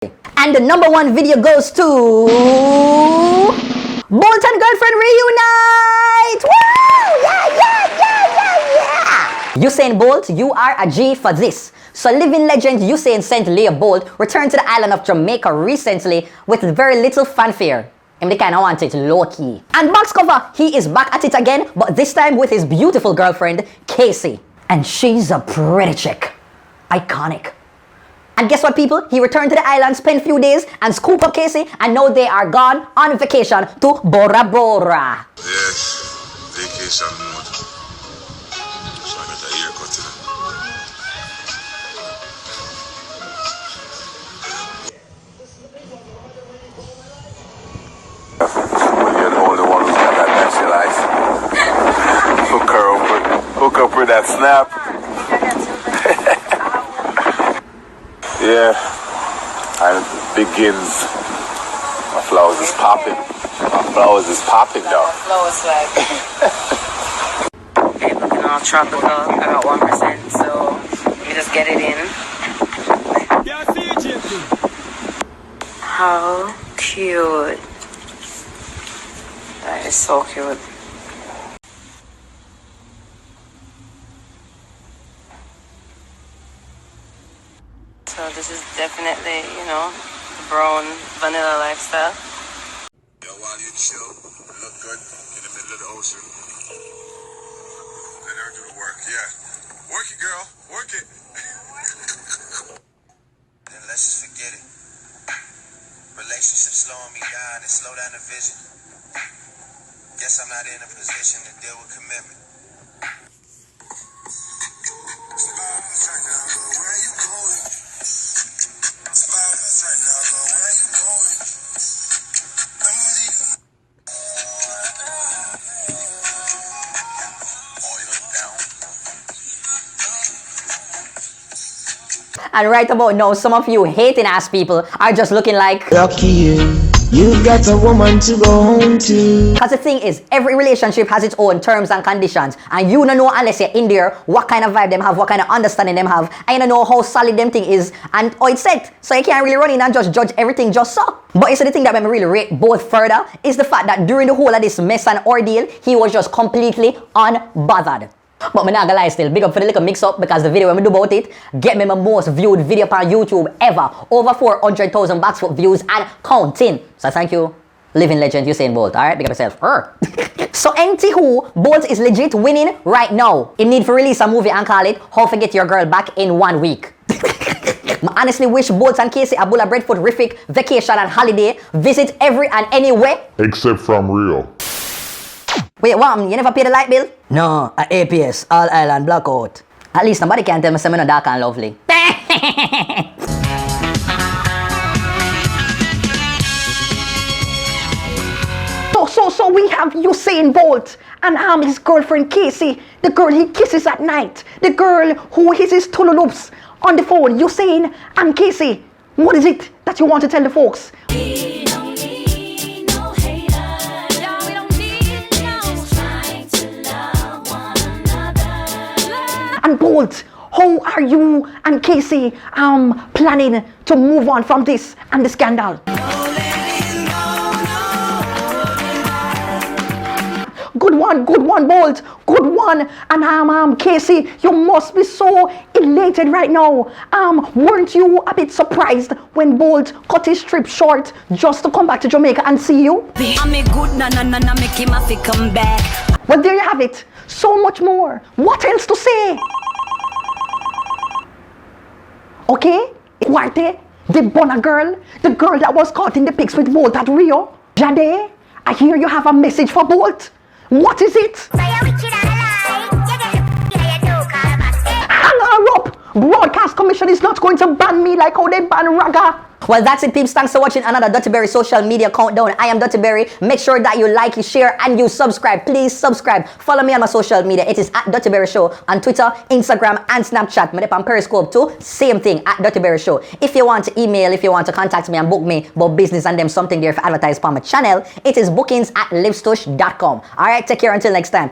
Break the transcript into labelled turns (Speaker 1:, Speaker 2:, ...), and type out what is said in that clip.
Speaker 1: And the #1 video goes to Bolt and girlfriend reunite! Woo! Yeah! Usain Bolt, you are a G for this. So living legend Usain St. Leah Bolt returned to the island of Jamaica recently with very little fanfare. And they kind of want it low-key. And box cover, he is back at it again, but this time with his beautiful girlfriend, Casey. And she's a pretty chick. Iconic. And guess what, people? He returned to the island, spent a few days, and scooped up Casey, and now they are gone on vacation to Bora Bora.
Speaker 2: Yes, vacation mode. So I got a haircut today. When you're the only one who's got that messy life. Hook up with that snap. Yeah, and it begins. My flowers is popping. My flowers is popping, though.
Speaker 3: Flowers like. Hey, looking all tropical. I got 1%, so we just get it in. How cute. That is so cute. So this is definitely, you know, the brown vanilla lifestyle.
Speaker 2: Yo, while you chill, look good in the middle of the ocean. Let her do the work, yeah. Work it, girl. Work it. Then let's just forget it. Relationship slowing me down and slow down the vision. Guess I'm not in a position to deal with commitment.
Speaker 1: And right about now, some of you hating ass people are just looking like
Speaker 4: lucky you got a woman to go home to.
Speaker 1: Because the thing is, every relationship has its own terms and conditions, and you don't know unless you're in there what kind of vibe them have, what kind of understanding them have, and you don't know how solid them thing is and how it's set. So you can't really run in and just judge everything just so. But it's the thing that made me really rate both further is the fact that during the whole of this mess and ordeal, he was just completely unbothered. But I'm not gonna lie still, big up for the little mix up because the video when we do about it, get me my most viewed video on YouTube ever. Over 400,000 backfoot views and counting. So thank you, living legend Usain Bolt. Alright, big up yourself. So anywho, Bolt is legit winning right now. He need to release a movie and call it How to Get Your Girl Back in 1 Week. I honestly wish Bolt and Casey a bull of breadfoot rific vacation and holiday, visit every and anywhere.
Speaker 5: Except from Rio.
Speaker 1: Wait, what? You never pay the light bill? No, at APS, all island blackout. At least nobody can tell me I'm not dark and lovely. So we have Usain Bolt and his girlfriend Casey, the girl he kisses at night, the girl who hisses tululups on the phone. Usain and Casey, what is it that you want to tell the folks? And Bolt, how are you and Casey planning to move on from this and the scandal? Good one, Bolt. Good one. And Casey, you must be so elated right now. Weren't you a bit surprised when Bolt cut his trip short just to come back to Jamaica and see you? Well, there you have it. So much more. What else to say? Okay, Duarte, the Bona girl, the girl that was caught in the pics with Bolt at Rio. Jade, I hear you have a message for Bolt. What is it? Hang her up! Broadcast Commission is not going to ban me like how they ban Raga. Well, that's it, peeps. Thanks for watching another DuttyBerry social media countdown. I am DuttyBerry. Make sure that you like, you share, and you subscribe. Please subscribe. Follow me on my social media. It is at TheDuttyBerryShow on Twitter, Instagram, and Snapchat. Me on Periscope too. Same thing at DuttyBerryShow. If you want to email, if you want to contact me and book me about business and them something there for advertise on my channel, it is bookings@livstush.com. All right, take care until next time.